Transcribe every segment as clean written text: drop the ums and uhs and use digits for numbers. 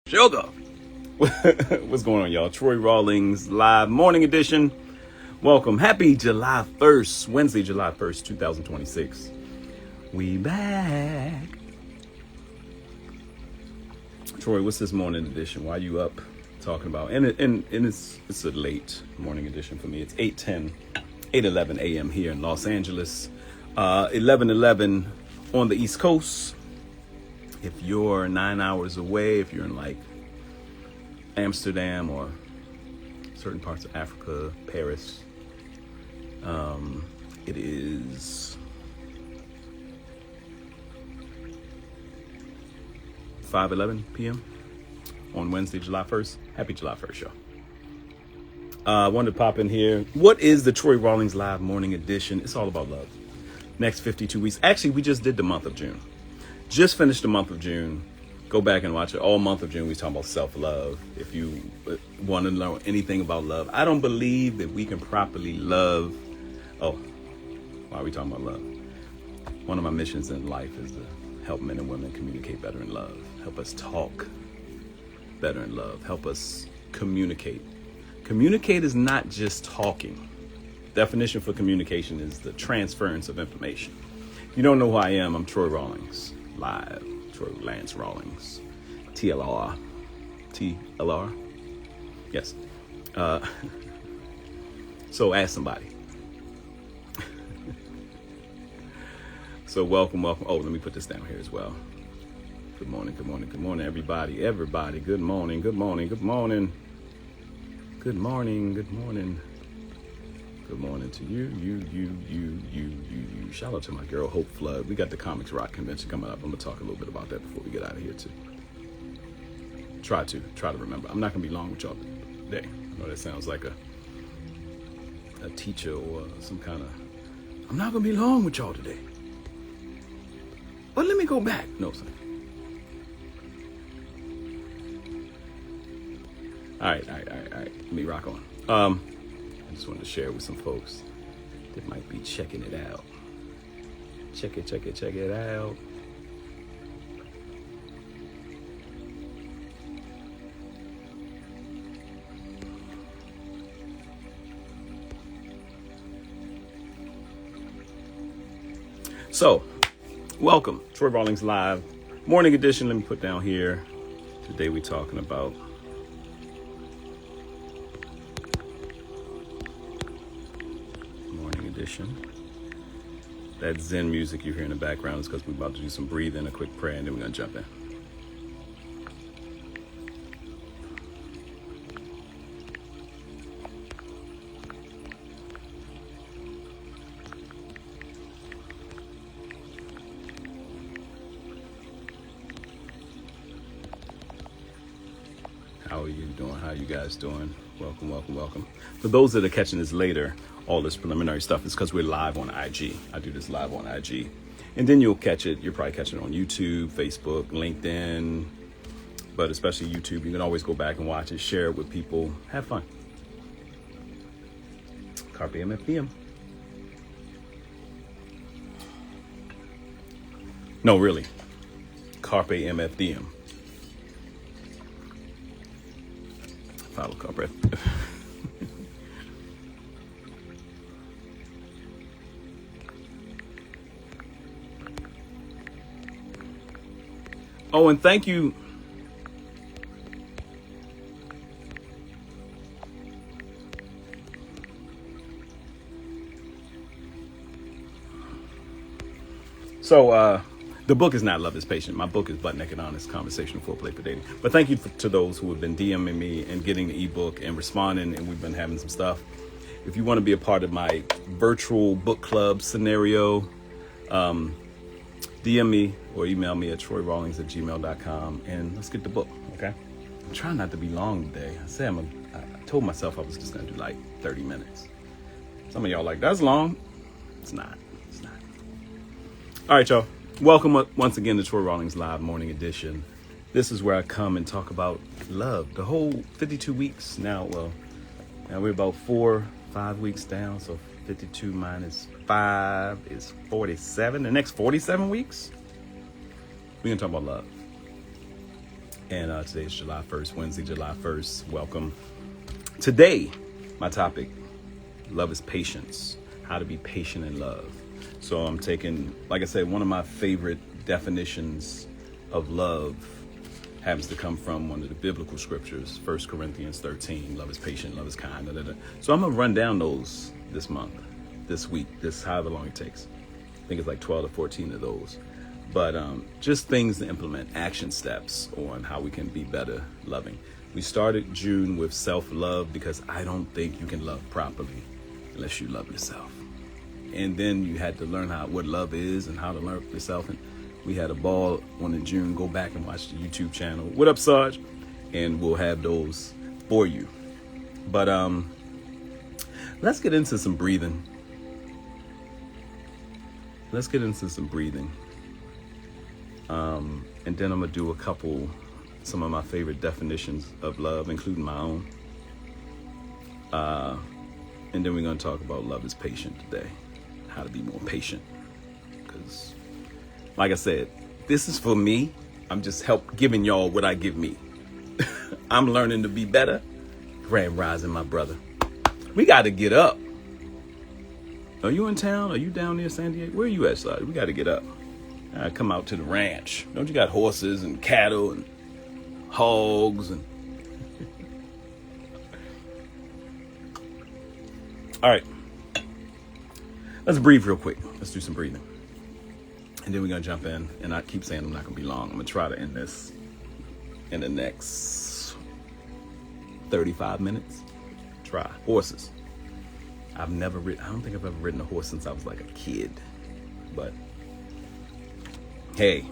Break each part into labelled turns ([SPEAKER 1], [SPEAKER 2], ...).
[SPEAKER 1] Sugar. What's going on, y'all? Troy Rawlings live morning edition. Welcome. Happy July 1st, Wednesday, July 1st, 2026. We back. Troy, what's this morning edition? Why are you up talking about? And it's a late morning edition for me. It's 8:11 a.m. here in Los Angeles. 11:11 on the East Coast. If you're 9 hours away, if you're in like Amsterdam or certain parts of Africa, Paris, it is 5:11 p.m. on Wednesday, July 1st. Happy July 1st, y'all. I wanted to pop in here. What is the Troy Rawlings Live Morning Edition? It's all about love. Next 52 weeks. Actually, we just did the month of June. Just finished the month of June. Go back and watch it. All month of June, we was talking about self-love. If you want to know anything about love, I don't believe that we can properly love. Oh, why are we talking about love? One of my missions in life is to help men and women communicate better in love. Help us talk better in love. Help us communicate. Communicate is not just talking. Definition for communication is the transference of information. If you don't know who I am, I'm Troy Rawlings. Live, Troy Lance Rawlings, TLR, yes. So ask somebody. So welcome. Oh, let me put this down here as well. Good morning, everybody. Good morning. Good morning to you. Shout out to my girl, Hope Flood. We got the Comics Rock Convention coming up. I'm going to talk a little bit about that before we get out of here, too. Try to remember. I'm not going to be long with y'all today. I know that sounds like a teacher or some kind of, I'm not going to be long with y'all today. But let me go back. No, sir. All right. Let me rock on. I just wanted to share with some folks that might be checking it out. Check it out. So, welcome. Troy Rawlings Live morning edition. Let me put down here. Today we're talking about that Zen music you hear in the background is because we're about to do some breathing, a quick prayer, and then we're going to jump in. How are you doing? How are you guys doing? Welcome. For those that are catching this later, all this preliminary stuff is because we're live on IG. I do this live on IG. And then you'll probably catch it on YouTube, Facebook, LinkedIn, but especially YouTube. You can always go back and watch it, share it with people, have fun. Carpe MFDM. No, really. Carpe MFDM. Follow Carpe. Oh, and thank you. So, the book is not Love is Patient. My book is Butt Naked Honest, Conversational Foreplay for Dating. But thank you to those who have been DMing me and getting the ebook and responding, and we've been having some stuff. If you want to be a part of my virtual book club scenario, DM me or email me at troyrawlings@gmail.com and let's get the book, okay? I'm trying not to be long today. I told myself I was just going to do like 30 minutes. Some of y'all like, that's long. It's not. All right, y'all. Welcome once again to Troy Rawlings Live Morning Edition. This is where I come and talk about love. The whole 52 weeks now. Well, now we're about 4-5 weeks down, so 52 minus 5 is 47. The next 47 weeks, we're going to talk about love. And today is July 1st, Wednesday, July 1st. Welcome. Today, my topic, love is patience. How to be patient in love. So I'm taking, like I said, one of my favorite definitions of love happens to come from one of the biblical scriptures, 1 Corinthians 13. Love is patient, love is kind. So I'm going to run down those this month, this week, however long it takes. I think it's like 12 to 14 of those. But just things to implement, action steps on how we can be better loving. We started June with self-love because I don't think you can love properly unless you love yourself. And then you had to learn what love is and how to love yourself. And we had a ball on in June. Go back and watch the YouTube channel. What up, Sarge? And we'll have those for you. But let's get into some breathing. And then I'm going to do some of my favorite definitions of love, including my own. And then we're going to talk about love is patient today. How to be more patient. Because, like I said, this is for me. I'm just giving y'all what I give me. I'm learning to be better. Grand rising, my brother. We got to get up. Are you in town? Are you down near San Diego? Where are you at, Side? We got to get up. Come out to the ranch. Don't you got horses and cattle and hogs and all right, let's breathe real quick. Let's do some breathing, and then we're gonna jump in. And I keep saying I'm not gonna be long. I'm gonna try to end this in the next 35 minutes. Try horses. I don't think I've ever ridden a horse since I was like a kid, but hey,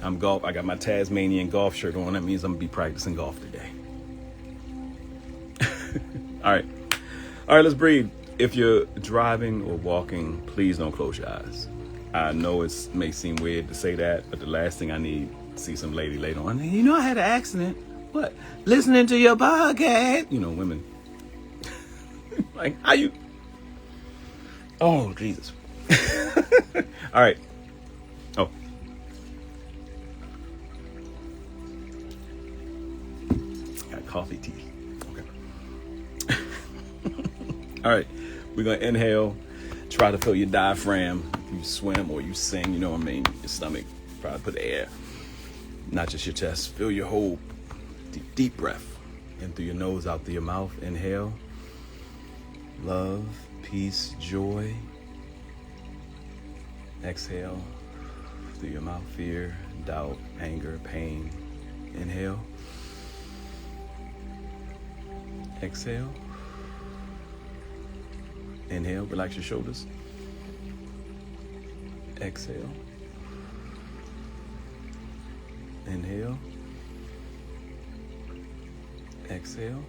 [SPEAKER 1] I'm golf. I got my Tasmanian golf shirt on. That means I'm gonna be practicing golf today. All right, let's breathe. If you're driving or walking, please don't close your eyes. I know it may seem weird to say that, but the last thing I need to see some lady later on. You know, I had an accident. What? Listening to your podcast. You know, women. Like, how you? Oh, Jesus. All right. Oh. Got coffee tea. Okay. All right. We're going to inhale. Try to fill your diaphragm. If you swim or you sing, you know what I mean? Your stomach. Try to put air. Not just your chest. Fill your whole deep breath. In through your nose, out through your mouth. Inhale. Love, peace, joy. Exhale. Through your mouth, fear, doubt, anger, pain. Inhale. Exhale. Inhale, relax your shoulders. Exhale. Inhale. Exhale.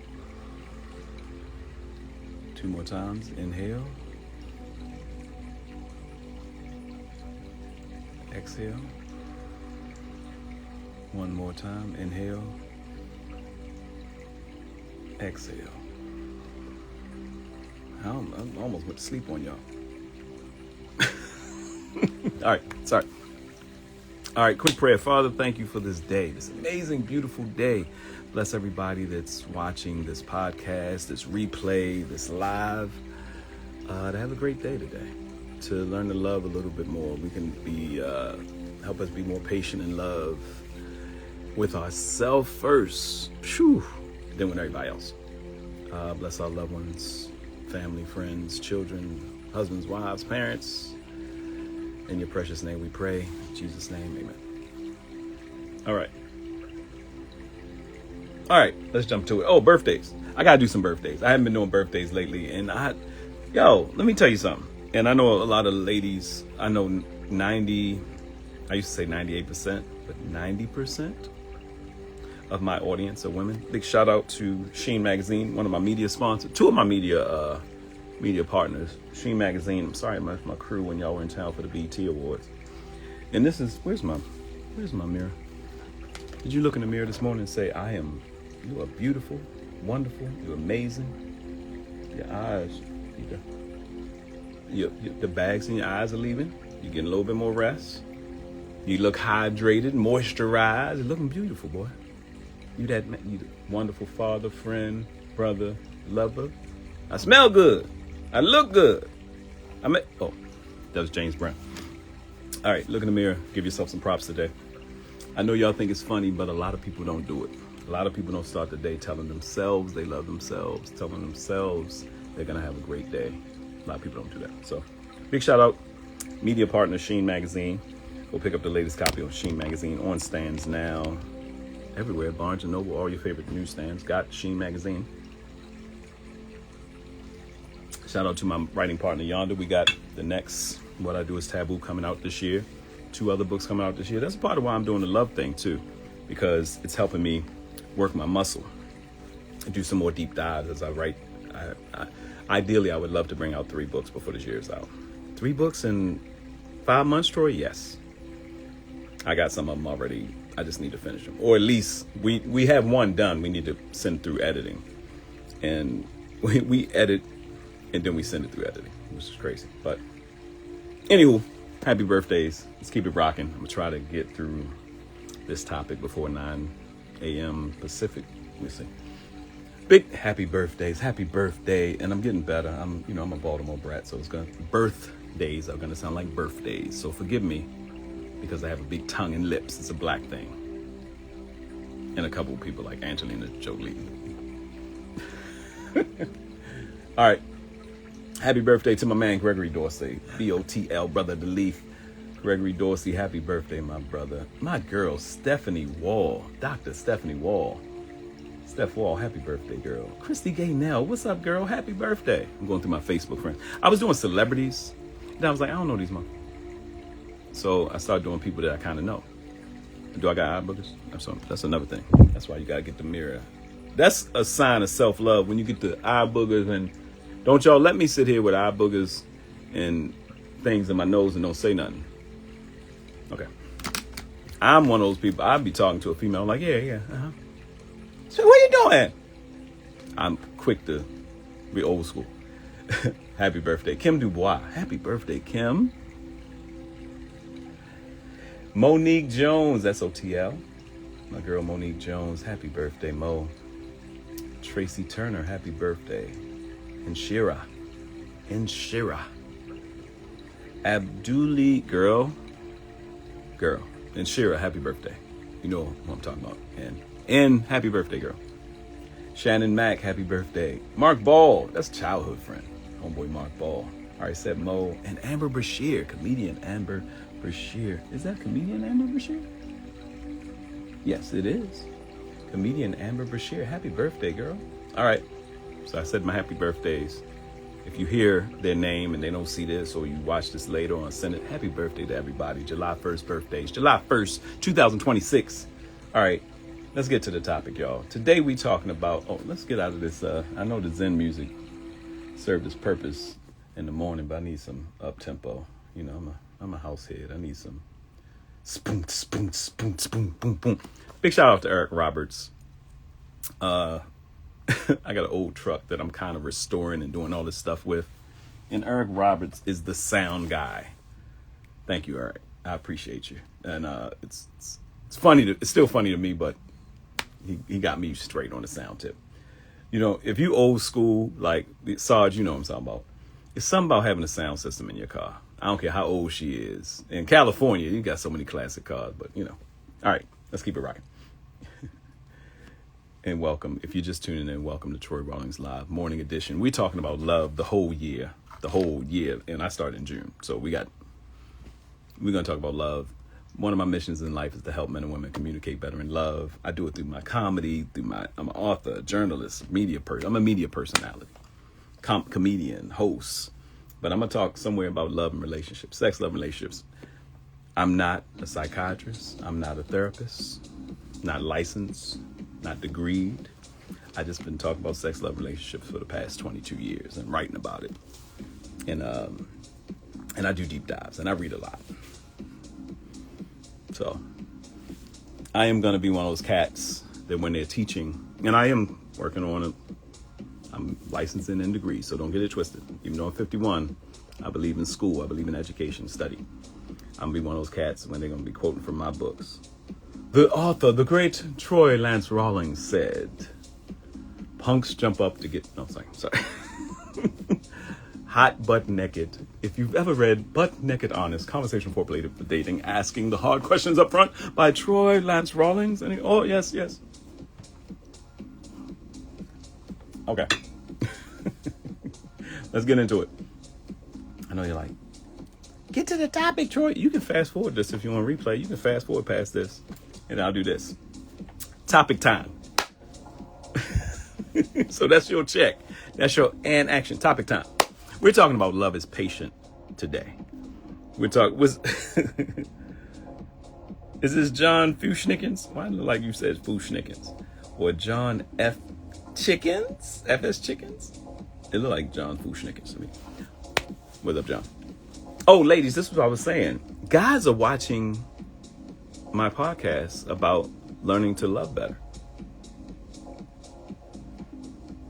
[SPEAKER 1] 2 more times. Inhale. Exhale. 1 more time. Inhale. Exhale. I almost went to sleep on y'all. All right, sorry. All right, quick prayer. Father, thank you for this day, this amazing, beautiful day. Bless everybody that's watching this podcast, this replay, this live. To have a great day today. To learn to love a little bit more. We can help us be more patient in love with ourselves first. Phew, then with everybody else. Bless our loved ones, family, friends, children, husbands, wives, parents. In your precious name we pray. In Jesus' name, amen. All right, let's jump to it. Oh, birthdays. I got to do some birthdays. I haven't been doing birthdays lately. And let me tell you something. And I know a lot of ladies, I know I used to say 98%, but 90% of my audience are women. Big shout out to Sheen Magazine, one of my media sponsors, 2 of my media partners. Sheen Magazine, I'm sorry, my crew when y'all were in town for the BET Awards. And this is, where's my mirror? Did you look in the mirror this morning and say, you are beautiful, wonderful, you're amazing. Your eyes, the bags in your eyes are leaving. You're getting a little bit more rest. You look hydrated, moisturized. You're looking beautiful, boy. You that you wonderful father, friend, brother, lover. I smell good. I look good. Oh, that was James Brown. All right, look in the mirror. Give yourself some props today. I know y'all think it's funny, but a lot of people don't do it. A lot of people don't start the day telling themselves they love themselves, telling themselves they're going to have a great day. A lot of people don't do that. So big shout out. Media partner, Sheen Magazine. Go pick up the latest copy of Sheen Magazine on stands now. Everywhere, Barnes & Noble, all your favorite newsstands got Sheen Magazine. Shout out to my writing partner, Yonder. We got the next What I Do Is Taboo coming out this year. 2 other books coming out this year. That's part of why I'm doing the love thing, too, because it's helping me work my muscle and do some more deep dives as I write. Ideally, I would love to bring out 3 books before this year is out. 3 books in 5 months, Troy? Yes. I got some of them already. I just need to finish them. Or at least we have one done. We need to send through editing. And we edit and then we send it through editing, which is crazy. But anywho, happy birthdays. Let's keep it rocking. I'm going to try to get through this topic before 9 a.m. Pacific. Let me see. Big happy birthdays. Happy birthday. And I'm getting better. I'm a Baltimore brat, so birthdays are going to sound like birthdays. So forgive me because I have a big tongue and lips. It's a black thing. And a couple of people like Angelina Jolie. All right. Happy birthday to my man, Gregory Dorsey. B-O-T-L, brother the Leaf. Gregory Dorsey, happy birthday, my brother. My girl, Stephanie Wall. Dr. Stephanie Wall. Steph Wall, happy birthday, girl. Christy Gaynell, what's up, girl? Happy birthday. I'm going through my Facebook friends. I was doing celebrities. And I was like, I don't know these motherfuckers. So I started doing people that I kind of know. Do I got eye boogers? That's another thing. That's why you got to get the mirror. That's a sign of self-love when you get the eye boogers. And don't y'all let me sit here with eye boogers and things in my nose and don't say nothing. Okay. I'm one of those people. I'd be talking to a female. I'm like, yeah. So what you doing? I'm quick to be old school. Happy birthday. Kim Dubois. Happy birthday, Kim. Monique Jones. That's OTL. My girl Monique Jones. Happy birthday, Mo. Tracy Turner. Happy birthday. And Shira. Abduli. Girl. And Shira. Happy birthday. You know what I'm talking about. And happy birthday, girl. Shannon Mack, happy birthday. Mark Ball, that's childhood friend. Homeboy Mark Ball. All right, said Mo. And Amber Brashear, comedian Amber Brashear. Is that comedian Amber Brashear? Yes, it is. Comedian Amber Brashear, happy birthday, girl. All right, so I said my happy birthdays. If you hear their name and they don't see this or you watch this later on, send it. Happy birthday to everybody. July 1st birthdays. July 1st, 2026. All right. Let's get to the topic, y'all. Today we talking about, let's get out of this. I know the Zen music served its purpose in the morning, but I need some up-tempo. You know, I'm a house head. I need some spoon, spoon, spoon, spoon, boom, boom. Big shout out to Eric Roberts. I got an old truck that I'm kind of restoring and doing all this stuff with. And Eric Roberts is the sound guy. Thank you, Eric. I appreciate you. And it's funny. It's still funny to me, but he got me straight on the sound tip. You know, if you old school, like Sarge, you know what I'm talking about. It's something about having a sound system in your car. I don't care how old she is. In California, you got so many classic cars, but you know. All right, let's keep it rocking. And welcome, if you're just tuning in, welcome to Troy Rawlings Live Morning Edition. We're talking about love the whole year. And I started in June. So we're going to talk about love. One of my missions in life is to help men and women communicate better in love. I do it through my comedy, I'm an author, journalist, media person. I'm a media personality, comedian, host. But I'm going to talk somewhere about love and relationships, sex, love, relationships. I'm not a psychiatrist. I'm not a therapist, not licensed, not degreed. I just been talking about sex, love, relationships for the past 22 years and writing about it. And I do deep dives and I read a lot. So I am going to be one of those cats that when they're teaching, and I am working on it, I'm licensing in degrees, so don't get it twisted. Even though I'm 51, I believe in school. I believe in education, study. I'm going to be one of those cats when they're going to be quoting from my books. The author, the great Troy Lance Rawlings said, punks jump up to get, no, sorry. Hot butt naked. If you've ever read Butt Naked Honest, Conversation for Dating, Asking the Hard Questions Up Front by Troy Lance Rawlings. And oh, yes. Okay. Let's get into it. I know you're like, get to the topic, Troy. You can fast forward this if you want to replay. You can fast forward past this. And I'll do this. Topic time. So that's your check. That's your and action. Topic time. We're talking about love is patient today. We're talking is this John Fushnickens? Why do it look like you said Fushnickens? Or John F. Chickens? FS Chickens? It looked like John Fushnickens to me. What's up, John? Oh, ladies, this is what I was saying. Guys are watching my podcast about learning to love better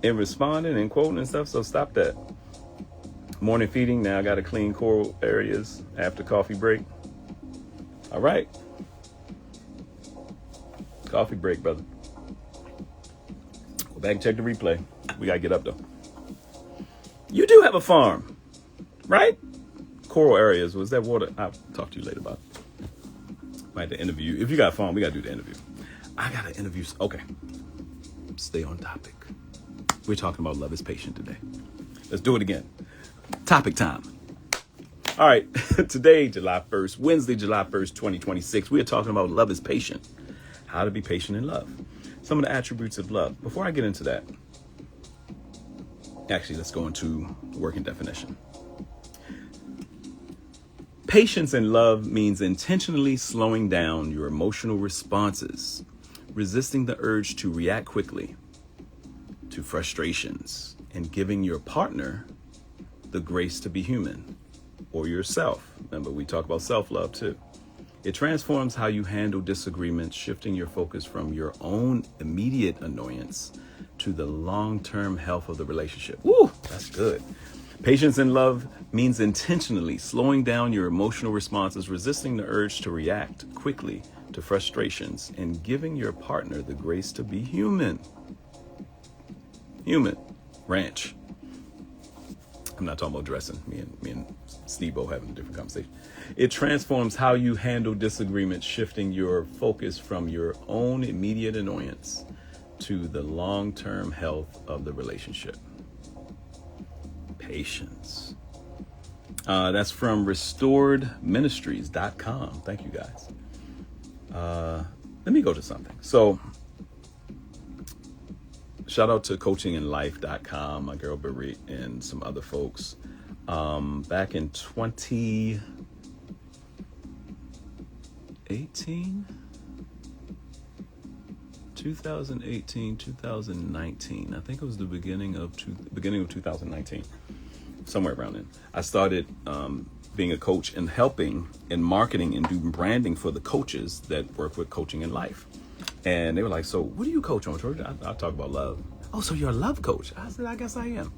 [SPEAKER 1] and responding and quoting and stuff. So stop that. Morning feeding. Now I got to clean coral areas after coffee break. All right. Coffee break, brother. Go back and check the replay. We got to get up though. You do have a farm, right? Coral areas. Was that water? I'll talk to you later about it. Might have to interview. If you got a phone, we got to do the interview. I got to interview. Okay. Stay on topic. We're talking about love is patient today. Let's do it again. Topic time. All right. Today, July 1st, Wednesday, July 1st, 2026. We are talking about love is patient. How to be patient in love. Some of the attributes of love. Before I get into that, actually, let's go into working definition. Patience in love means intentionally slowing down your emotional responses, resisting the urge to react quickly to frustrations, and giving your partner the grace to be human, or yourself. Remember, we talk about self-love too. It transforms how you handle disagreements, shifting your focus from your own immediate annoyance to the long-term health of the relationship. Woo, that's good. Patience in love means intentionally slowing down your emotional responses, resisting the urge to react quickly to frustrations, and giving your partner the grace to be human. Human. Ranch. I'm not talking about dressing. Me and Steve-O having a different conversation. It transforms how you handle disagreements, shifting your focus from your own immediate annoyance to the long-term health of the relationship. Patience. That's from restoredministries.com. Thank you, guys. Let me go to something. So, shout out to coachinginlife.com, my girl Barit, and some other folks. Back in 2018, 2019. I think it was the beginning of 2019, somewhere around then. I started being a coach and helping in marketing and doing branding for the coaches that work with Coaching in Life. And they were like, so what do you coach on, George? I talk about love. Oh, so you're a love coach? I said, I guess I am.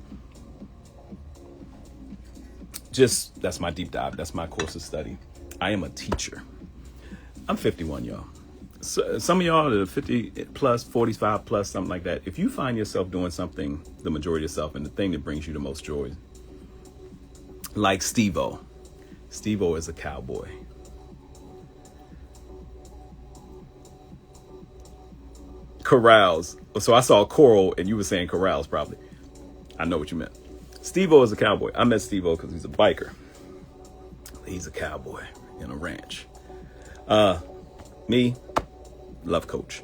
[SPEAKER 1] That's my deep dive. That's my course of study. I am a teacher. I'm 51, y'all. So, some of y'all are 50 plus, 45 plus, something like that. If you find yourself doing something, the majority of yourself, and the thing that brings you the most joy, like Steve-O. Steve-O is a cowboy. Corrals. So I saw coral and you were saying corrals probably. I know what you meant. Steve-O is a cowboy. I met Steve-O because he's a biker. He's a cowboy in a ranch. Me, love coach.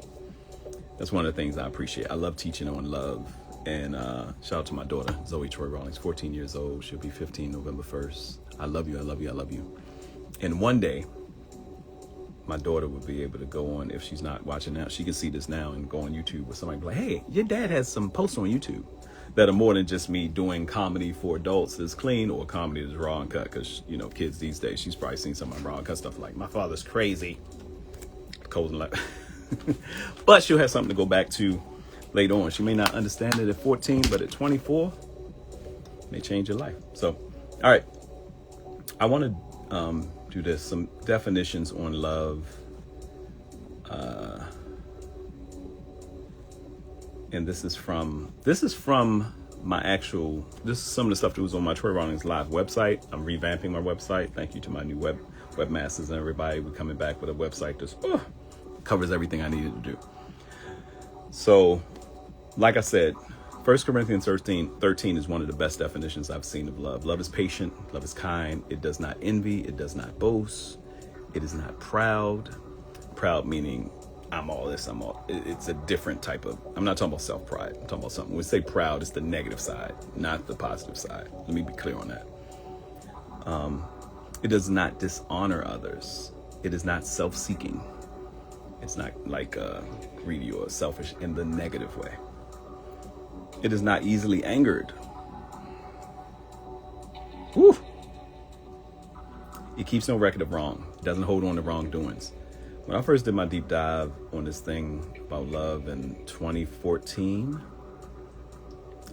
[SPEAKER 1] That's one of the things I appreciate. I love teaching on love. And shout out to my daughter, Zoe Troy Rawlings, 14 years old. She'll be 15 November 1st. I love you, I love you, I love you. And one day, my daughter will be able to go on, if she's not watching now, she can see this now and go on YouTube with somebody be like, hey, your dad has some posts on YouTube that are more than just me doing comedy for adults that's clean or comedy that's raw and cut. Because, you know, kids these days, she's probably seen some of my raw and cut stuff like, my father's crazy. Cold and like, but she'll have something to go back to later on. She may not understand it at 14, but at 24, it may change your life. So, all right. I want to do this, some definitions on love. And this is from my actual, this is some of the stuff that was on my Troy Rawlings Live website. I'm revamping my website. Thank you to my new webmasters and everybody. We're coming back with a website that covers everything I needed to do. So, like I said, 1 Corinthians 13 is one of the best definitions I've seen of love. Love is patient. Love is kind. It does not envy. It does not boast. It is not proud. Proud meaning I'm all this, I'm all. It's a different type of, I'm not talking about self-pride. I'm talking about something. When we say proud, it's the negative side, not the positive side. Let me be clear on that. It does not dishonor others. It is not self-seeking. It's not like greedy or selfish in the negative way. It is not easily angered. Whew. It keeps no record of wrong. It doesn't hold on to wrongdoings. When I first did my deep dive on this thing about love in 2014,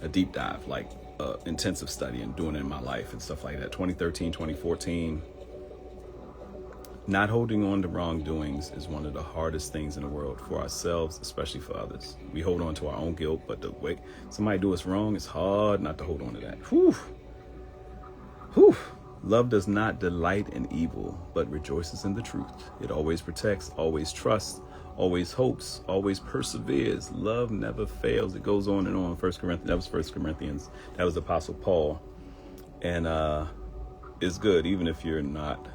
[SPEAKER 1] a deep dive, like intensive study and doing it in my life and stuff like that, 2013, 2014, not holding on to wrongdoings is one of the hardest things in the world for ourselves, especially for others. We hold on to our own guilt, but the way somebody do us wrong, it's hard not to hold on to that. Whew. Whew. Love does not delight in evil, but rejoices in the truth. It always protects, always trusts, always hopes, always perseveres. Love never fails. It goes on and on. 1 Corinthians, that was 1 Corinthians. That was Apostle Paul. And it's good, even if you're not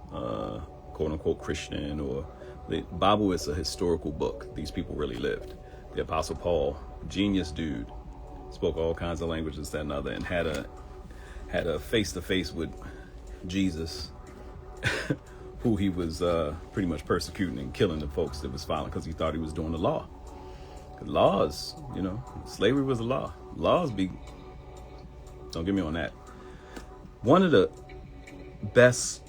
[SPEAKER 1] quote unquote Christian, or the Bible is a historical book. These people really lived. The Apostle Paul, genius dude, spoke all kinds of languages, that and other, and had a face-to-face with Jesus, who he was pretty much persecuting and killing the folks that was following because he thought he was doing the law. Laws, slavery was a law. Laws don't get me on that. One of the best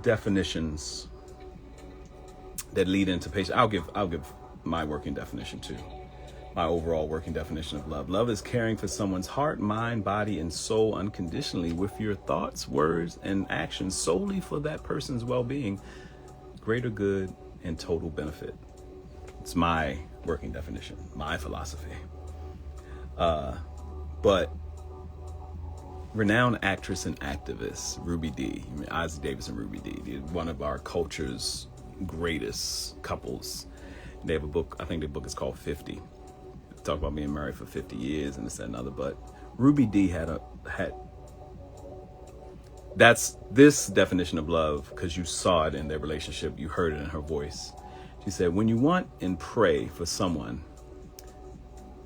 [SPEAKER 1] definitions that lead into patience, I'll give my working definition too. My overall working definition of love. Love is caring for someone's heart, mind, body, and soul unconditionally with your thoughts, words, and actions solely for that person's well-being, greater good, and total benefit. It's my working definition, my philosophy. But renowned actress and activist Ruby Dee, Isaac Davis and Ruby Dee, one of our culture's greatest couples. They have a book, I think the book is called 50. Talk about being married for 50 years and this and another, but Ruby Dee had that's this definition of love, because you saw it in their relationship, you heard it in her voice. She said, when you want and pray for someone,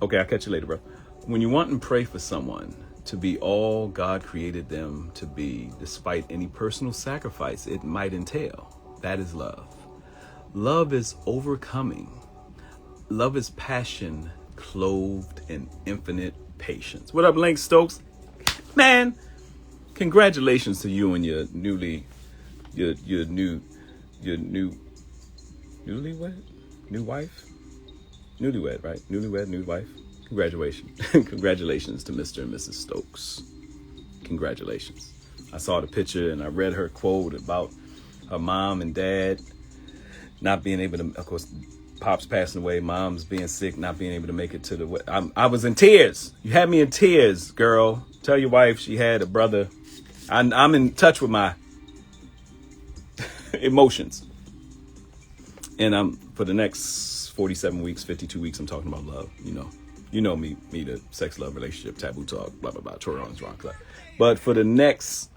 [SPEAKER 1] okay, I'll catch you later, bro. When you want and pray for someone to be all God created them to be, despite any personal sacrifice it might entail, that is love. Love is overcoming. Love is passion clothed in infinite patience. What up, Link Stokes? Man, congratulations to you and your newlywed, right? New wife. Congratulations. Congratulations to Mr. and Mrs. Stokes. Congratulations. I saw the picture and I read her quote about her mom and dad not being able to, of course, Pop's passing away, Mom's being sick, not being able to make it to the... I was in tears. You had me in tears, girl. Tell your wife she had a brother. I'm in touch with my emotions. And for the next 47 weeks, 52 weeks, I'm talking about love. You know me, the sex, love, relationship, taboo talk, blah, blah, blah, Troy Rawlings Rock Club. But for the next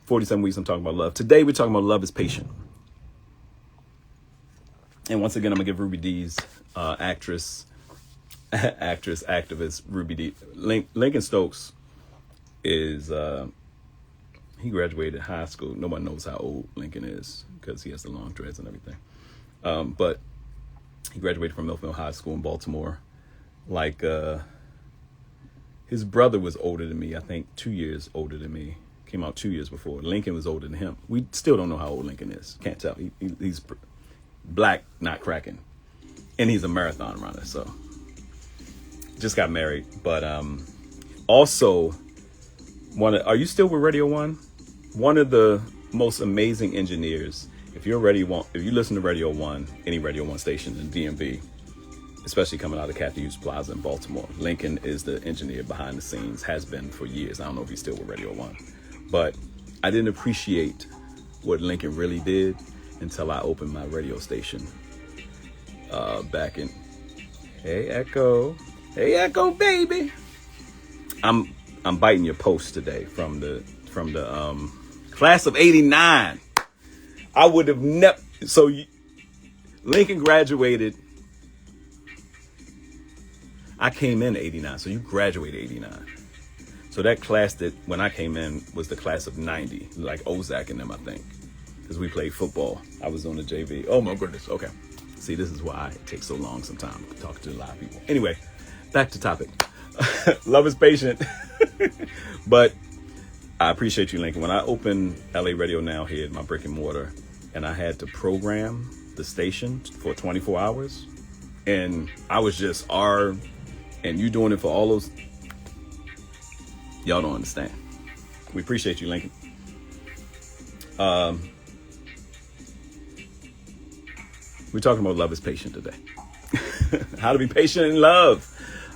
[SPEAKER 1] 47 weeks, I'm talking about love. Today, we're talking about love is patient. And once again, I'm going to give Ruby Dee's actress, activist, Ruby Dee. Lincoln Stokes is, he graduated high school. Nobody knows how old Lincoln is because he has the long dreads and everything. But he graduated from Milford High School in Baltimore. His brother was older than me, I think 2 years older than me. Came out 2 years before. Lincoln was older than him. We still don't know how old Lincoln is. Can't tell. He's black, not cracking, and he's a marathon runner. So just got married, but also are you still with Radio 1? One of the most amazing engineers if you listen to Radio 1, any Radio 1 station in DMV, especially coming out of Kathy Hughes Plaza in Baltimore, Lincoln is the engineer behind the scenes, has been for years. I don't know if he's still with Radio 1, but I didn't appreciate what Lincoln really did until I opened my radio station back in. Hey Echo baby. I'm biting your post today from the class of '89. I would have never. Lincoln graduated. I came in '89, so you graduated '89. So that class that when I came in was the class of '90, like Ozak and them, I think, because we played football. I was on the JV. Oh my goodness. Okay. See, this is why it takes so long sometimes talking to a lot of people. Anyway, back to topic. Love is patient, but I appreciate you, Lincoln. When I opened LA Radio Now here at my brick and mortar, and I had to program the station for 24 hours, and I was just and you doing it for all those, y'all don't understand. We appreciate you, Lincoln. We're talking about love is patient today. How to be patient in love.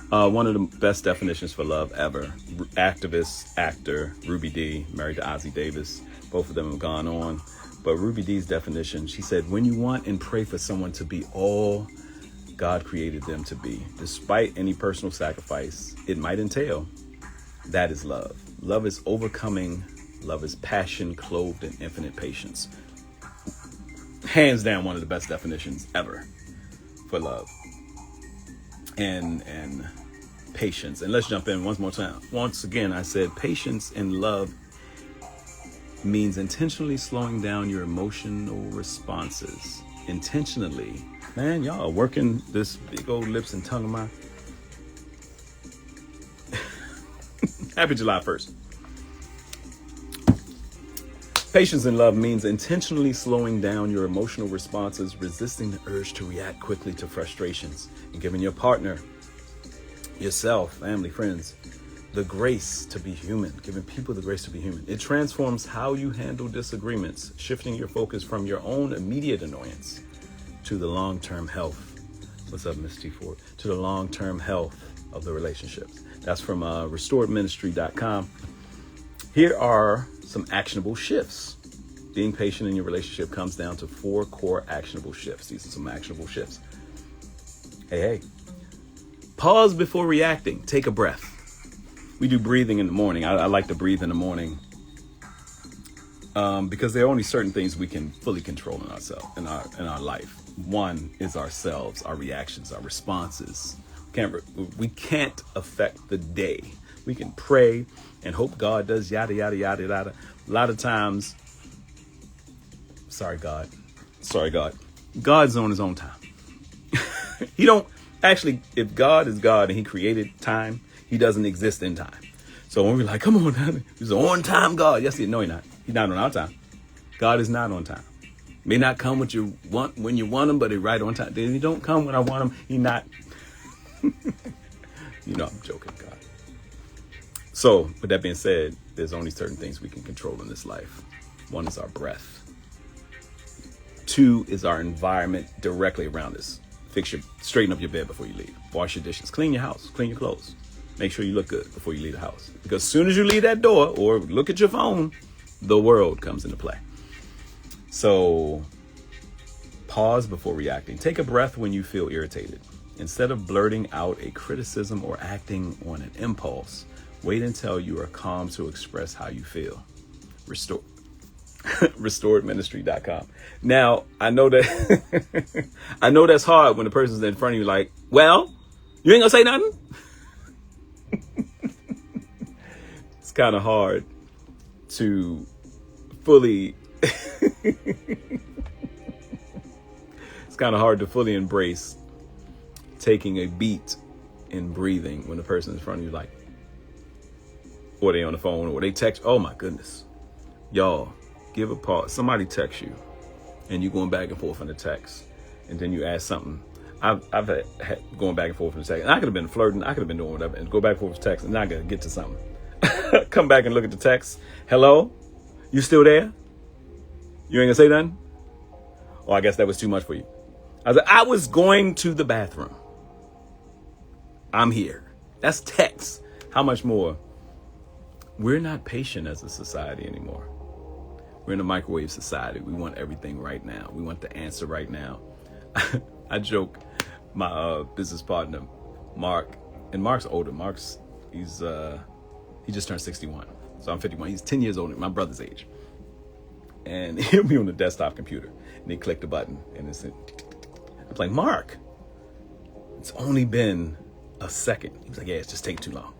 [SPEAKER 1] One of the best definitions for love ever. Activist, actor, Ruby Dee, married to Ozzie Davis. Both of them have gone on. But Ruby Dee's definition, she said, when you want and pray for someone to be all God created them to be, despite any personal sacrifice it might entail, that is love. Love is overcoming. Love is passion clothed in infinite patience. Hands down, one of the best definitions ever for love. And patience. And let's jump in once more time. Once again, I said patience and love means intentionally slowing down your emotional responses. Intentionally. Man, y'all are working this big old lips and tongue of mine. Happy July 1st. Patience in love means intentionally slowing down your emotional responses, resisting the urge to react quickly to frustrations, and giving your partner, yourself, family, friends, the grace to be human, giving people the grace to be human. It transforms how you handle disagreements, shifting your focus from your own immediate annoyance to the long-term health. What's up, Miss T Ford? To the long-term health of the relationships. That's from restoredministry.com. Here are some actionable shifts. Being patient in your relationship comes down to 4 core actionable shifts. These are some actionable shifts. Hey. Pause before reacting. Take a breath. We do breathing in the morning. I like to breathe in the morning because there are only certain things we can fully control in ourselves, in our life. One is ourselves, our reactions, our responses. We can't affect the day. We can pray and hope God does yada, yada, yada, yada. A lot of times, sorry, God. God's on his own time. Actually, if God is God and he created time, he doesn't exist in time. So when we're like, come on, man, he's an on-time God. Yes, no, he's not. He's not on our time. God is not on time. May not come when you want him, but he's right on time. Then he don't come when I want him. He not. I'm joking, God. So with that being said, there's only certain things we can control in this life. 1 is our breath. 2 is our environment directly around us. Straighten up your bed before you leave. Wash your dishes. Clean your house. Clean your clothes. Make sure you look good before you leave the house. Because as soon as you leave that door or look at your phone, the world comes into play. So pause before reacting. Take a breath when you feel irritated. Instead of blurting out a criticism or acting on an impulse, wait until you are calm to express how you feel. Restoredministry.com. Now, I know that's hard when the person's in front of you like, well, you ain't gonna say nothing? It's kind of hard to fully embrace taking a beat in breathing when the person in front of you like, or they on the phone or they text. Oh my goodness. Y'all, give a pause. Somebody texts you and you going back and forth in the text, and then you ask something. I've had going back and forth in the text, and I could have been flirting, I could have been doing whatever, and go back and forth with the text, and now I gotta get to something. Come back and look at the text. Hello? You still there? You ain't gonna say nothing? Oh, I guess that was too much for you. I was like, I was going to the bathroom. I'm here. That's text. How much more? We're not patient as a society anymore. We're in a microwave society. We want everything right now. We want the answer right now. I joke, my business partner, Mark, and Mark's older. He just turned 61. So I'm 51. He's 10 years older, my brother's age. And he'll be on the desktop computer. And he clicked the button. And it's I'm like, Mark, it's only been a second. He was like, yeah, it's just taking too long.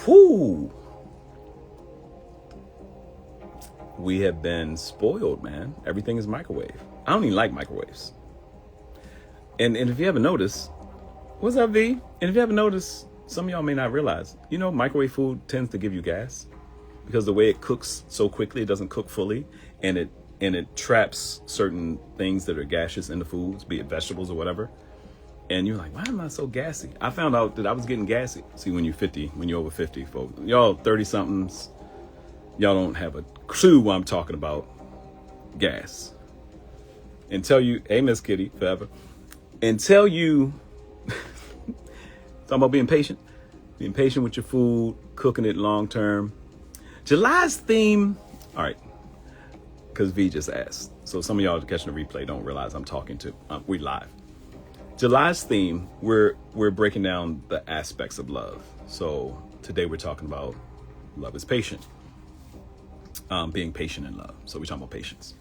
[SPEAKER 1] Whoo. We have been spoiled, man. Everything is microwave. I don't even like microwaves. And if you haven't noticed, what's up, V? And if you haven't noticed, some of y'all may not realize, microwave food tends to give you gas because the way it cooks so quickly, it doesn't cook fully, and it traps certain things that are gaseous in the foods, be it vegetables or whatever. And you're like, why am I so gassy? I found out that I was getting gassy. See, when you're over 50, folks, y'all 30 somethings, y'all don't have a clue what I'm talking about. Gas. Until you, hey, Miss Kitty, forever. Until you, talking about being patient with your food, cooking it long term. July's theme, all right, because V just asked. So some of y'all catching the replay don't realize I'm talking to, we live. July's theme, we're breaking down the aspects of love. So today we're talking about love is patient. Being patient in love. So we're talking about patience.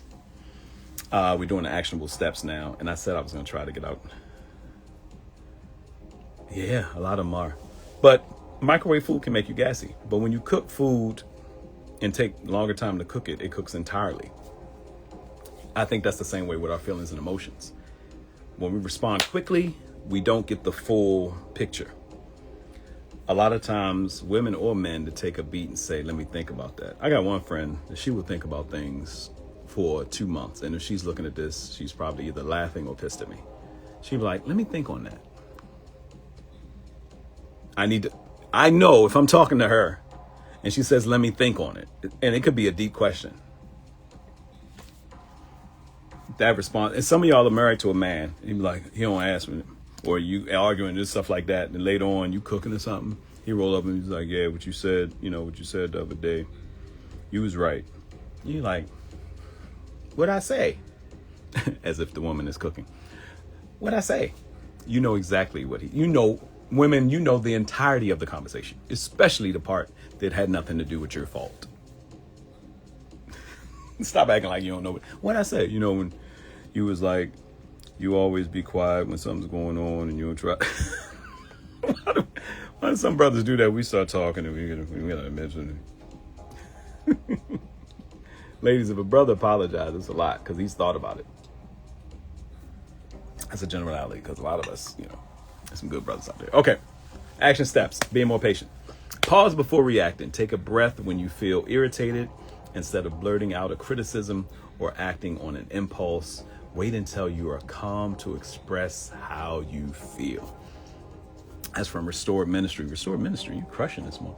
[SPEAKER 1] We're doing the actionable steps now. And I said I was going to try to get out. Yeah, a lot of them are. But microwave food can make you gassy. But when you cook food and take longer time to cook it, it cooks entirely. I think that's the same way with our feelings and emotions. When we respond quickly, we don't get the full picture. A lot of times, women or men to take a beat and say, let me think about that. I got one friend that she will think about things for 2 months. And if she's looking at this, she's probably either laughing or pissed at me. She'd be like, let me think on that. I know if I'm talking to her and she says, let me think on it. And it could be a deep question. That response, and some of y'all are married to a man. He'd be like, he don't ask me. Or you arguing and stuff like that. And later on, you cooking or something. He roll up and he's like, yeah, what you said the other day, you was right. You're like, what'd I say? As if the woman is cooking. What'd I say? You know exactly what women, the entirety of the conversation, especially the part that had nothing to do with your fault. Stop acting like you don't know what'd I say? When you was like, you always be quiet when something's going on and you don't try. Why do some brothers do that? We start talking and we gotta mention it. Ladies, if a brother apologizes a lot because he's thought about it. That's a generality because a lot of us, there's some good brothers out there. Okay. Action steps. Being more patient. Pause before reacting. Take a breath when you feel irritated instead of blurting out a criticism or acting on an impulse. Wait until you are calm to express how you feel. That's from Restored Ministry. Restored Ministry, you crushing this one.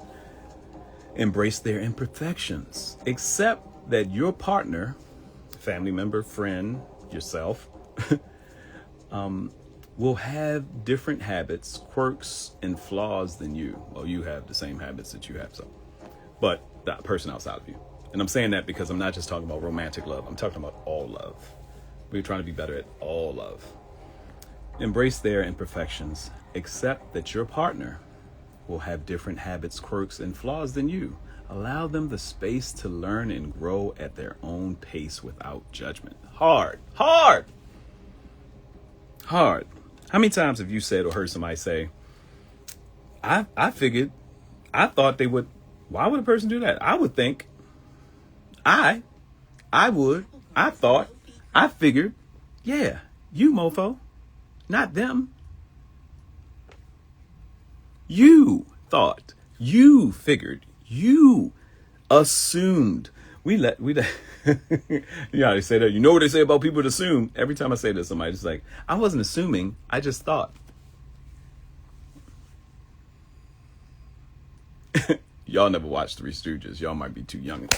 [SPEAKER 1] Embrace their imperfections. Accept that your partner, family member, friend, yourself, will have different habits, quirks, and flaws than you. Well, you have the same habits that you have, but that person outside of you. And I'm saying that because I'm not just talking about romantic love. I'm talking about all love. We're trying to be better at all love. Embrace their imperfections. Accept that your partner will have different habits, quirks, and flaws than you. Allow them the space to learn and grow at their own pace without judgment. Hard. How many times have you said or heard somebody say, I thought they would, why would a person do that? I would think, I thought, I figured, yeah, you mofo, not them. You thought, you figured, you assumed. We let you know, they say that. You know what they say about people that assume? Every time I say this, somebody's just like, I wasn't assuming, I just thought. Y'all never watched Three Stooges. Y'all might be too young.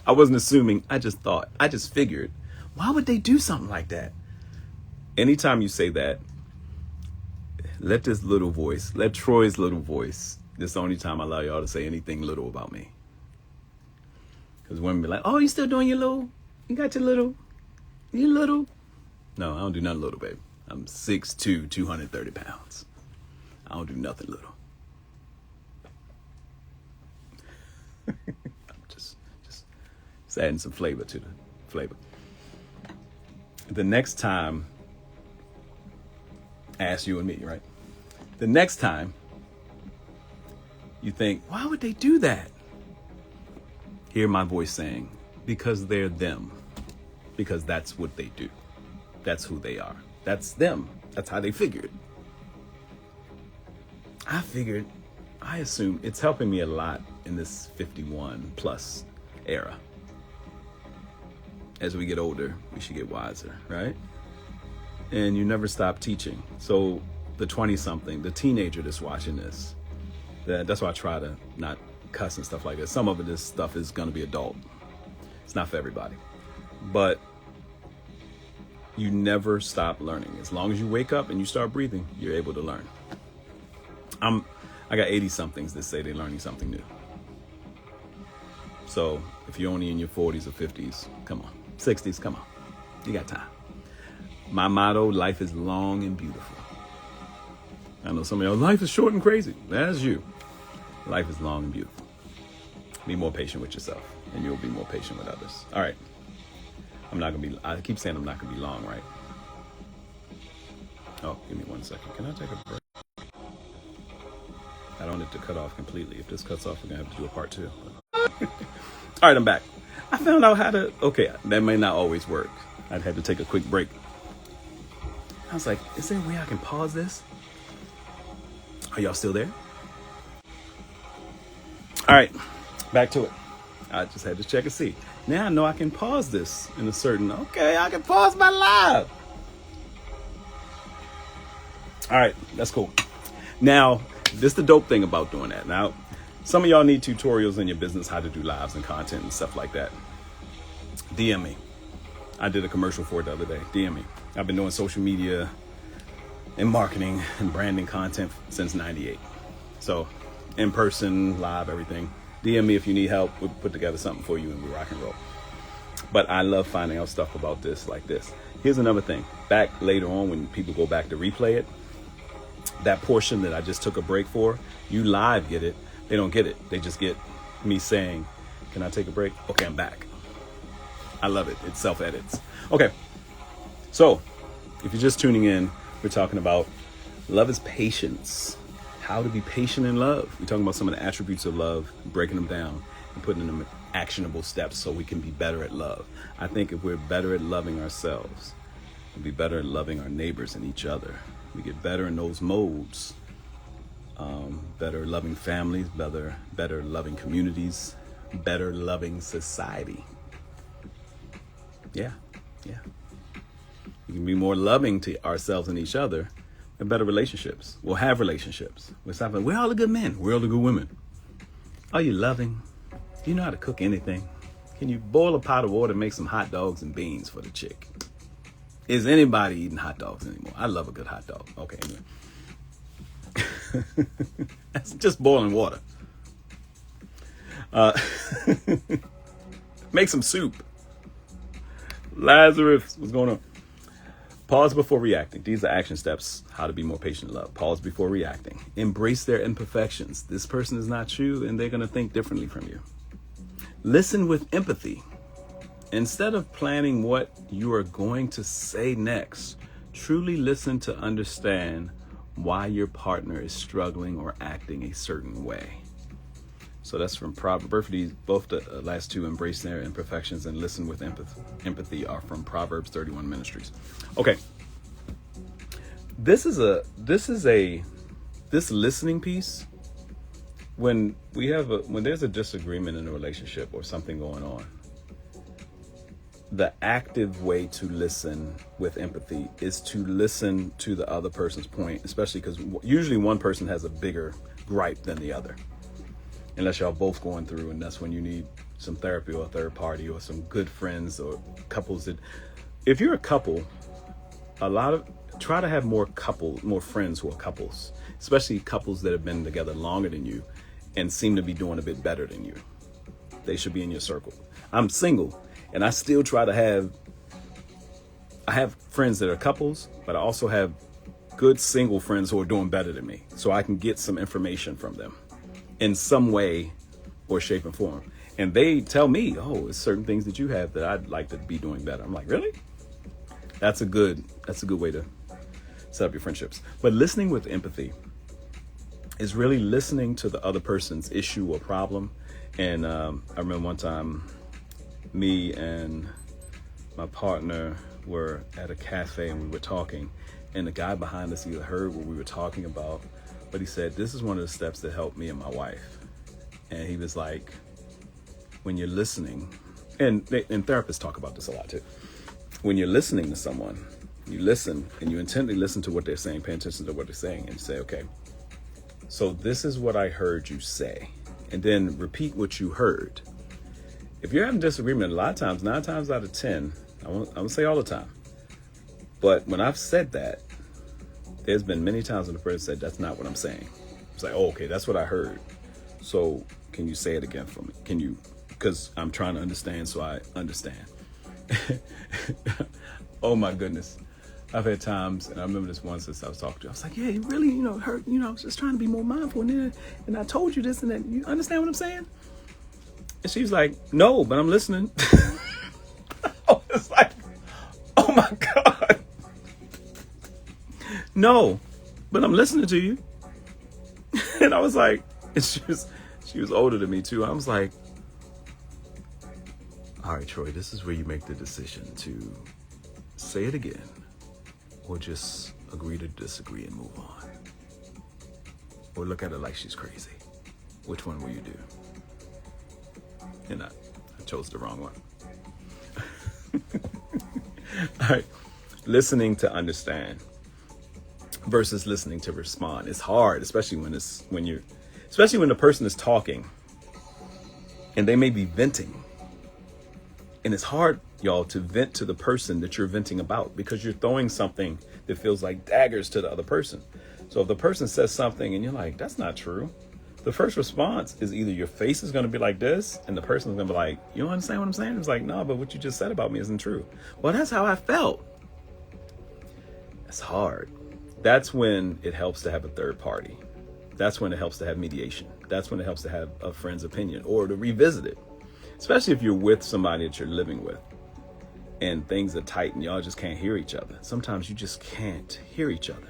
[SPEAKER 1] I wasn't assuming. I just thought. I just figured. Why would they do something like that? Anytime you say that, let this little voice, let Troy's little voice, this is the only time I allow y'all to say anything little about me. Because women be like, oh, you still doing your little? You got your little? You little? No, I don't do nothing little, baby. I'm 6'2", 230 pounds. I don't do nothing little. I'm just adding some flavor to the flavor. The next time, ask you and me, right? The next time you think, why would they do that? Hear my voice saying, because they're them. Because that's what they do. That's who they are. That's them. That's how they figured. I assume it's helping me a lot in this 51 plus era. As we get older, we should get wiser, right? And you never stop teaching. So the 20-something, the teenager that's watching this, that's why I try to not cuss and stuff like that. Some of this stuff is going to be adult. It's not for everybody. But you never stop learning. As long as you wake up and you start breathing, you're able to learn. I got 80-somethings that say they're learning something new. So if you're only in your 40s or 50s, come on. 60s, come on. You got time. My motto, life is long and beautiful. I know some of y'all, life is short and crazy. That's you. Life is long and beautiful. Be more patient with yourself, and you'll be more patient with others. All right. I keep saying I'm not going to be long, right? Oh, give me 1 second. Can I take a break? I don't want it to cut off completely. If this cuts off, we're going to have to do a part 2. All right, I'm back. I found out how to, okay, that may not always work. I'd have to take a quick break. I was like, is there a way I can pause this? Are y'all still there? All right, back to it. I just had to check and see. Now I know I can pause this in a certain, okay, I can pause my live. All right, that's cool. Now, this is the dope thing about doing that. Now, some of y'all need tutorials in your business, how to do lives and content and stuff like that. DM me. I did a commercial for it the other day. DM me. I've been doing social media and marketing and branding content since '98. So, in person, live, everything. DM me if you need help. We'll put together something for you and we rock and roll. But I love finding out stuff about this like this. Here's another thing. Back later on when people go back to replay it, that portion that I just took a break for, you live get it. They don't get it. They just get me saying, can I take a break? Okay, I'm back. I love it. It self-edits. Okay. So if you're just tuning in, we're talking about love is patience. How to be patient in love. We're talking about some of the attributes of love, breaking them down and putting them in actionable steps so we can be better at love. I think if we're better at loving ourselves, we'll be better at loving our neighbors and each other. We get better in those modes. Better loving families, better loving communities, better loving society. Yeah. We can be more loving to ourselves and each other and better relationships. We'll have relationships. We're all the good men. We're all the good women. Are you loving? Do you know how to cook anything? Can you boil a pot of water and make some hot dogs and beans for the chick? Is anybody eating hot dogs anymore? I love a good hot dog. Okay, anyway. That's just boiling water. Make some soup. Lazarus, what's going on? Pause before reacting. These are action steps, how to be more patient in love. Pause before reacting. Embrace their imperfections. This person is not you and they're going to think differently from you. Listen with empathy. Instead of planning what you are going to say next, truly listen to understand why your partner is struggling or acting a certain way. So that's from Proverbs. Both the last two, embrace their imperfections and listen with empathy, are from Proverbs 31 Ministries. Okay. This listening piece, when there's a disagreement in a relationship or something going on, the active way to listen with empathy is to listen to the other person's point, especially because usually one person has a bigger gripe than the other. unless y'all both going through, and that's when you need some therapy or a third party or some good friends or couples. That if you're a couple, try to have more friends who are couples, especially couples that have been together longer than you and seem to be doing a bit better than you. They should be in your circle. I'm single, and I still try to I have friends that are couples, but I also have good single friends who are doing better than me, so I can get some information from them in some way or shape and form. And they tell me, oh, it's certain things that you have that I'd like to be doing better. I'm like, really? That's a good way to set up your friendships. But listening with empathy is really listening to the other person's issue or problem. And I remember one time, me and my partner were at a cafe and we were talking, and the guy behind us either heard what we were talking about, but he said, this is one of the steps that helped me and my wife. And he was like, when you're listening, and therapists talk about this a lot too. When you're listening to someone, you listen and you intently listen to what they're saying, pay attention to what they're saying, and say, okay, so this is what I heard you say. And then repeat what you heard. If you're having disagreement, a lot of times, 9 times out of 10, I won't say all the time, but when I've said that, there's been many times when the person said, that's not what I'm saying. It's like, oh, okay, that's what I heard. So can you say it again for me? Can you, because I'm trying to understand, so I understand. Oh my goodness. I've had times, and I remember this one since I was talking to her. I was like, yeah, you really, hurt, I was just trying to be more mindful. And I told you this and that. You understand what I'm saying? And she was like, no, but I'm listening. I was like, oh my God. No, but I'm listening to you. And I was like, and she was older than me too. I was like, all right, Troy, this is where you make the decision to say it again or just agree to disagree and move on. Or look at her like she's crazy. Which one will you do? And I chose the wrong one. All right. Listening to understand versus listening to respond. It's hard, especially when the person is talking and they may be venting. And it's hard, y'all, to vent to the person that you're venting about, because you're throwing something that feels like daggers to the other person. So if the person says something and you're like, that's not true, the first response is either your face is going to be like this and the person's going to be like, you don't understand what I'm saying? It's like, no, but what you just said about me isn't true. Well, that's how I felt. It's hard. That's when it helps to have a third party. That's when it helps to have mediation. That's when it helps to have a friend's opinion or to revisit it. Especially if you're with somebody that you're living with and things are tight and y'all just can't hear each other. Sometimes you just can't hear each other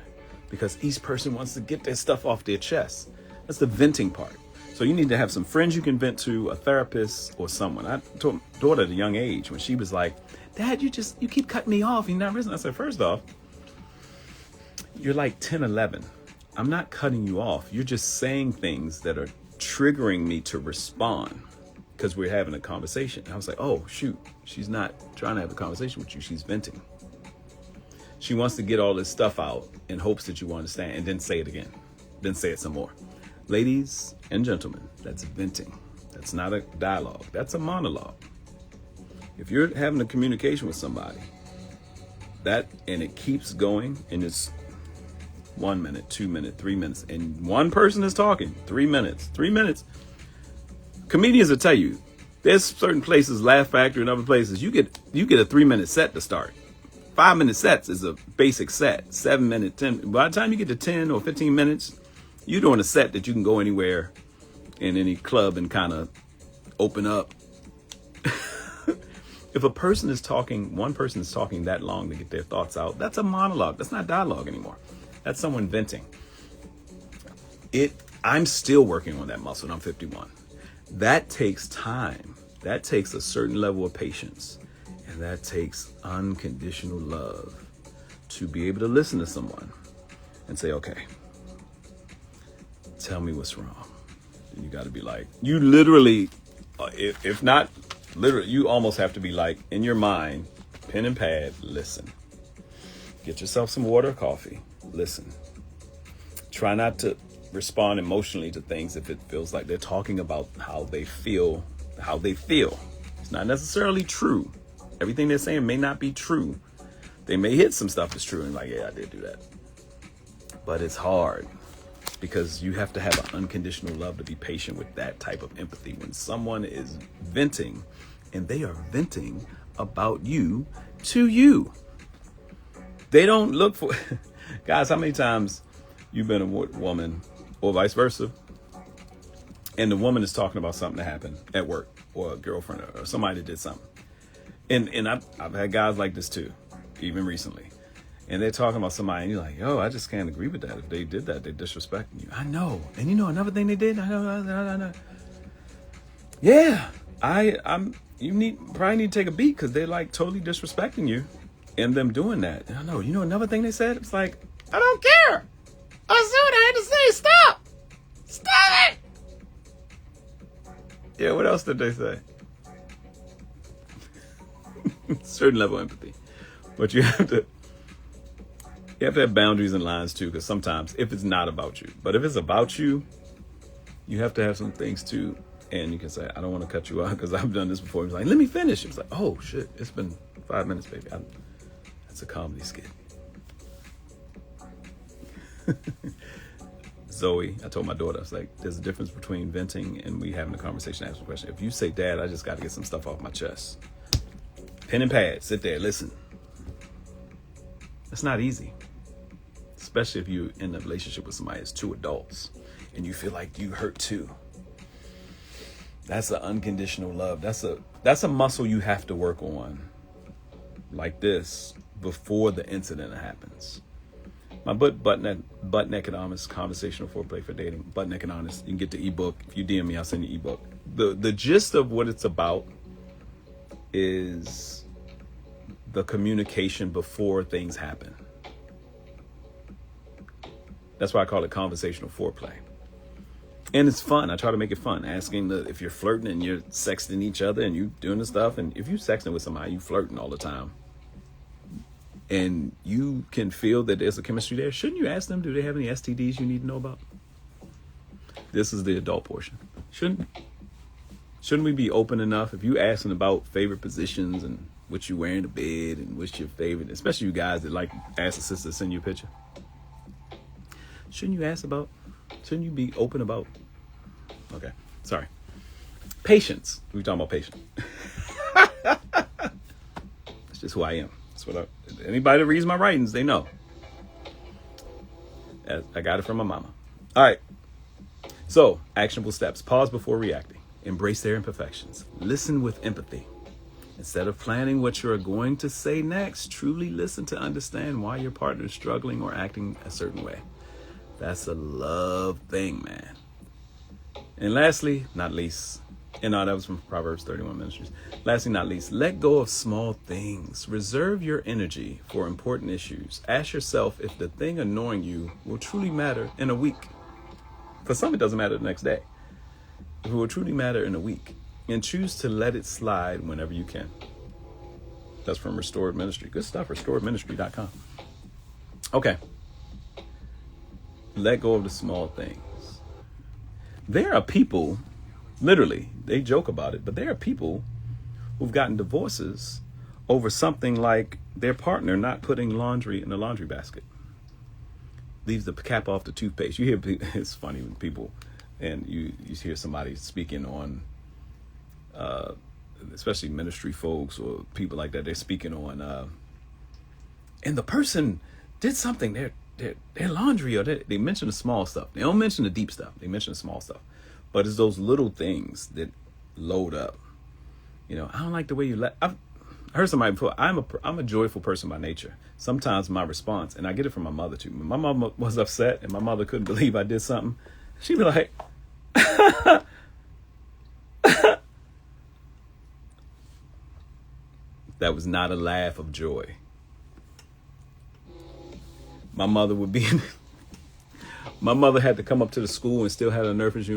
[SPEAKER 1] because each person wants to get their stuff off their chest. That's the venting part. So you need to have some friends you can vent to, a therapist or someone. I told my daughter at a young age when she was like, Dad, you keep cutting me off. You're not listening. I said, first off, you're like 10, 11. I'm not cutting you off. You're just saying things that are triggering me to respond because we're having a conversation. I was like, oh, shoot. She's not trying to have a conversation with you. She's venting. She wants to get all this stuff out in hopes that you will understand, and then say it again. Then say it some more. Ladies and gentlemen, that's venting. That's not a dialogue. That's a monologue. If you're having a communication with somebody, and it keeps going, and it's 1 minute, 2 minutes, 3 minutes, and one person is talking 3 minutes. Comedians will tell you, there's certain places, Laugh Factory and other places, you get a 3-minute set to start. 5-minute sets is a basic set. 7 minutes, 10. By the time you get to 10 or 15 minutes, you're doing a set that you can go anywhere in any club and kind of open up. If one person is talking that long to get their thoughts out, that's a monologue. That's not dialogue anymore. That's someone venting. I'm still working on that muscle, and I'm 51. That takes time. That takes a certain level of patience. And that takes unconditional love to be able to listen to someone and say, okay, tell me what's wrong. And you got to be like, you literally, if not literally, you almost have to be like, in your mind, pen and pad, listen. Get yourself some water or coffee. Listen. Try not to respond emotionally to things if it feels like they're talking about how they feel. It's not necessarily true. Everything they're saying may not be true. They may hit some stuff that's true and like, yeah, I did do that. But it's hard because you have to have an unconditional love to be patient with that type of empathy. When someone is venting and they are venting about you to you, they don't look for, guys, how many times you've been a woman or vice versa, and the woman is talking about something that happened at work or a girlfriend or somebody that did something. And I've had guys like this too, even recently. And they're talking about somebody and you're like, oh, I just can't agree with that. If they did that, they're disrespecting you. I know. And you know another thing they did? I know. Yeah, you probably need to take a beat because they're like totally disrespecting you and them doing that. And I know. You know another thing they said? It's like, I don't care. I said what I had to say. Stop. Stop it. Yeah, what else did they say? Certain level of empathy. But you have to have boundaries and lines too, because sometimes if it's not about you, but if it's about you, you have to have some things too. And you can say, I don't want to cut you out because I've done this before. He's like, let me finish. It's like, oh shit, it's been 5 minutes, baby. That's a comedy skit. Zoe, I told my daughter, I was like, there's a difference between venting and we having a conversation, asking a question. If you say, Dad, I just got to get some stuff off my chest. Pen and pad, sit there, listen. It's not easy. Especially if you're in a relationship with somebody that's two adults and you feel like you hurt too. That's an unconditional love. That's a muscle you have to work on like this before the incident happens. My butt naked honest conversational foreplay for dating. Butt naked honest. You can get the ebook. If you DM me, I'll send you ebook. The gist of what it's about is the communication before things happen. That's why I call it conversational foreplay. And it's fun. I try to make it fun. Asking if you're flirting and you're sexting each other and you doing the stuff. And if you're sexting with somebody, you flirting all the time. And you can feel that there's a chemistry there. Shouldn't you ask them, do they have any STDs you need to know about? This is the adult portion. Shouldn't we be open enough? If you asking about favorite positions and what you wear in the bed and what's your favorite, especially you guys that like ask the sister to send you a picture. Shouldn't you be open about? Okay, sorry. Patience. We're talking about patience. That's just who I am. That's what anybody that reads my writings, they know. I got it from my mama. All right. So, actionable steps. Pause before reacting. Embrace their imperfections. Listen with empathy. Instead of planning what you're going to say next, truly listen to understand why your partner is struggling or acting a certain way. That's a love thing, man. And lastly, not least, and that was from Proverbs 31 Ministries. Lastly, not least, let go of small things. Reserve your energy for important issues. Ask yourself if the thing annoying you will truly matter in a week. For some, it doesn't matter the next day. If it will truly matter in a week. And choose to let it slide whenever you can. That's from Restored Ministry. Good stuff, restoredministry.com. Okay. Let go of the small things. There are people, literally, they joke about it, but there are people who've gotten divorces over something like their partner not putting laundry in the laundry basket. Leaves the cap off the toothpaste. You hear, it's funny when people, and you hear somebody speaking on, especially ministry folks or people like that, they're speaking on, and the person did something, their laundry, or they mention the small stuff. They don't mention the deep stuff. They mention the small stuff. But it's those little things that load up. You know, I don't like the way you I heard somebody before. I'm a joyful person by nature. Sometimes my response, and I get it from my mother too. When my mama was upset and my mother couldn't believe I did something, she'd be like, that was not a laugh of joy. My mother would be my mother had to come up to the school and still had a nurse's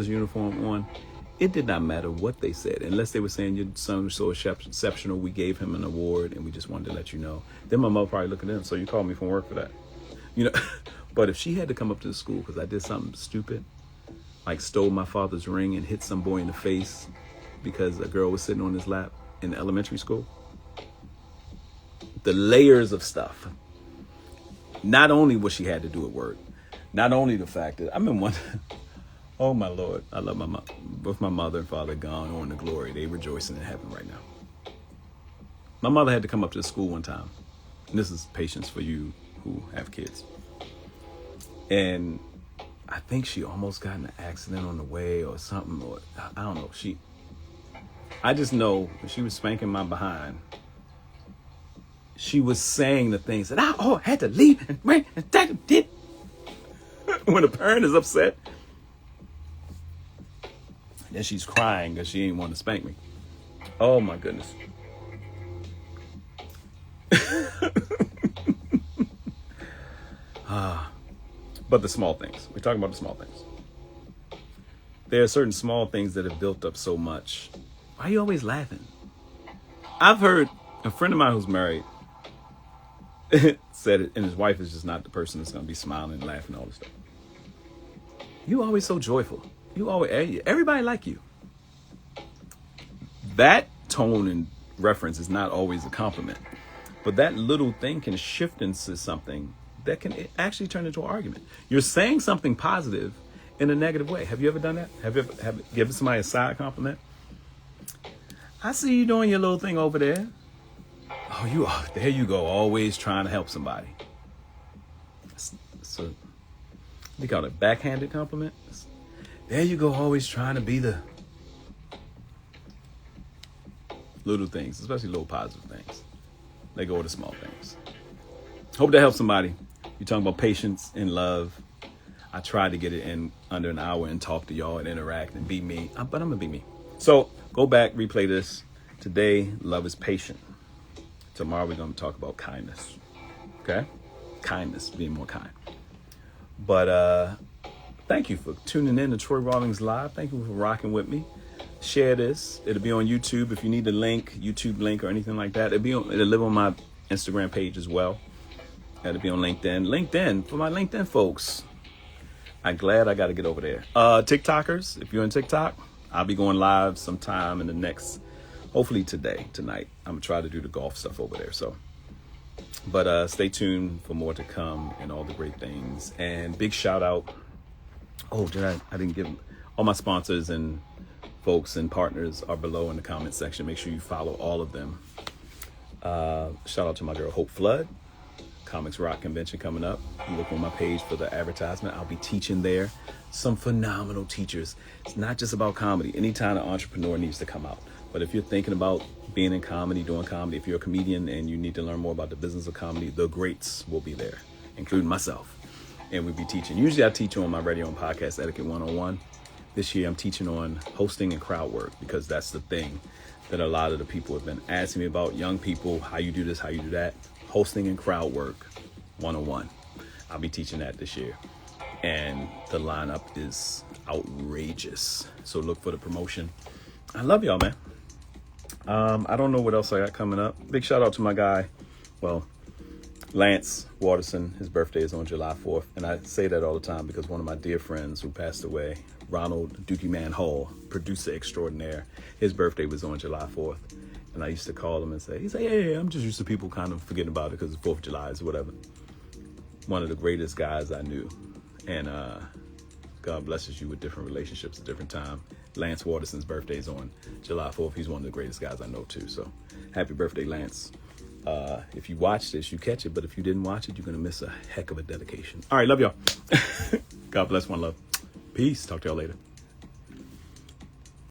[SPEAKER 1] uniform on. It did not matter what they said, unless they were saying your son was so exceptional, we gave him an award and we just wanted to let you know. Then my mother probably looked at them, so you called me from work for that. You know, But if she had to come up to the school because I did something stupid, like stole my father's ring and hit some boy in the face because a girl was sitting on his lap in elementary school, the layers of stuff. Not only what she had to do at work, not only the fact that I'm in one. Oh my Lord, I love my mom. Both my mother and father gone on to glory. They rejoicing in heaven right now. My mother had to come up to the school one time. And this is patience for you who have kids. And I think she almost got in an accident on the way or something, or I don't know. I just know when she was spanking my behind, she was saying the things that I had to leave and wait and that did. When a parent is upset, then she's crying because she ain't want to spank me. Oh my goodness. But the small things. We're talking about the small things. There are certain small things that have built up so much. Why are you always laughing? I've heard a friend of mine who's married said it, and his wife is just not the person that's going to be smiling and laughing all this stuff. You always so joyful. You always, everybody like you. That tone and reference is not always a compliment, but that little thing can shift into something that can actually turn into an argument. You're saying something positive in a negative way. Have you ever done that? Have you ever given somebody a side compliment? I see you doing your little thing over there. Oh, there you go. Always trying to help somebody. So they call it a backhanded compliment. There you go. Always trying to be the little things, especially little positive things. They go with the small things. Hope that helps somebody. You're talking about patience and love. I tried to get it in under an hour and talk to y'all and interact and be me, but I'm gonna be me. So go back, replay this. Today, love is patient. Tomorrow, we're gonna talk about kindness. Okay? Kindness, being more kind. But thank you for tuning in to Troy Rawlings Live. Thank you for rocking with me. Share this. It'll be on YouTube. If you need a link, YouTube link or anything like that, it'll live on my Instagram page as well. It'll be on LinkedIn. LinkedIn, for my LinkedIn folks, I'm glad I got to get over there. TikTokers, if you're on TikTok, I'll be going live sometime in the next, hopefully tonight. I'm going to try to do the golf stuff over there. But stay tuned for more to come and all the great things. And big shout out. Oh, I didn't give them. All my sponsors and folks and partners are below in the comment section. Make sure you follow all of them. Shout out to my girl, Hope Flood. Comics Rock Convention coming up. You look on my page for the advertisement. I'll be teaching there. Some phenomenal teachers. It's not just about comedy. Anytime an entrepreneur needs to come out. But if you're thinking about being in comedy, doing comedy, if you're a comedian and you need to learn more about the business of comedy, the greats will be there, including myself. And we'll be teaching. Usually I teach on my radio and podcast, Etiquette 101. This year I'm teaching on hosting and crowd work because that's the thing that a lot of the people have been asking me about. Young people, how you do this, how you do that. Hosting and crowd work 101. I'll be teaching that this year. And the lineup is outrageous. So look for the promotion. I love y'all, man. I don't know what else I got coming up. Big shout out to my guy. Well, Lance Waterson. His birthday is on July 4th. And I say that all the time because one of my dear friends who passed away, Ronald Dookie Man Hall, producer extraordinaire, his birthday was on July 4th. And I used to call him and say, hey, I'm just used to people kind of forgetting about it because it's 4th of July or whatever. One of the greatest guys I knew. And God blesses you with different relationships at different time. Lance Waterson's birthday is on July 4th. He's one of the greatest guys I know too. So happy birthday, Lance. If you watch this, you catch it. But if you didn't watch it, you're going to miss a heck of a dedication. All right, love y'all. God bless, one love. Peace. Talk to y'all later.